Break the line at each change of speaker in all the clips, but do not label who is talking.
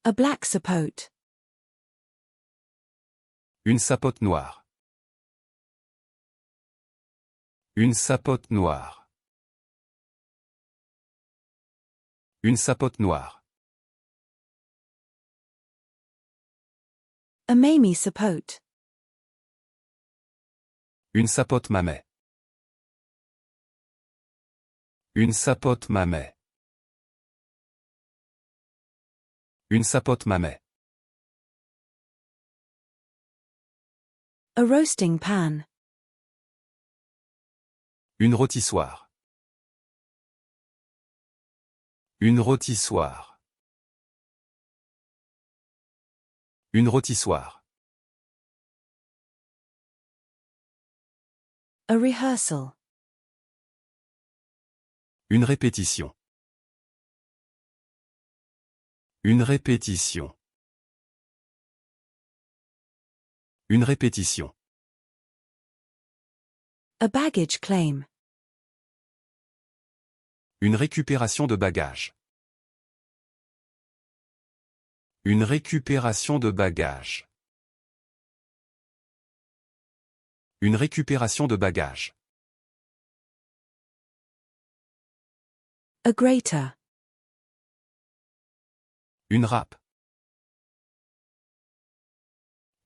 A black sapote.
Une sapote noire. Une sapote noire. Une sapote noire.
A mamie sapote.
Une sapote mamet. Une sapote mamet. Une sapote mamet.
A roasting pan.
Une rôtissoire. Une rôtissoire. Une rôtissoire.
A rehearsal.
Une répétition. Une répétition. Une répétition.
A baggage claim.
Une récupération de bagages. Une récupération de bagages. Une récupération de bagages.
A grater.
Une râpe.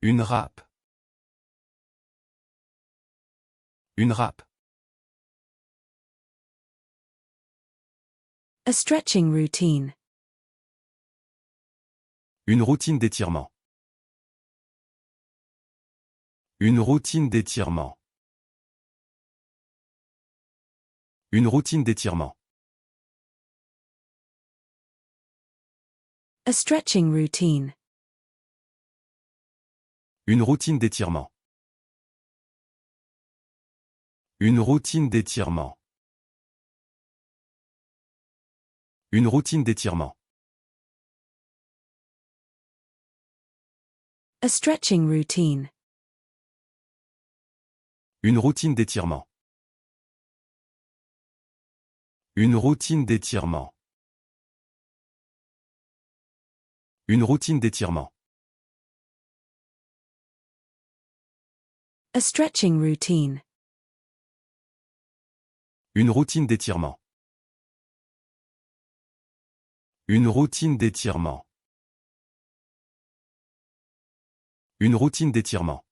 Une râpe. Une râpe.
A stretching routine.
Une routine d'étirement. Une routine d'étirement. Une routine d'étirement.
A stretching routine.
Une routine d'étirement. Une routine d'étirement. Une routine d'étirement.
A stretching routine.
Une routine d'étirement. Une routine d'étirement. Une routine d'étirement.
A stretching routine.
Une routine d'étirement. Une routine d'étirement. Une routine d'étirement.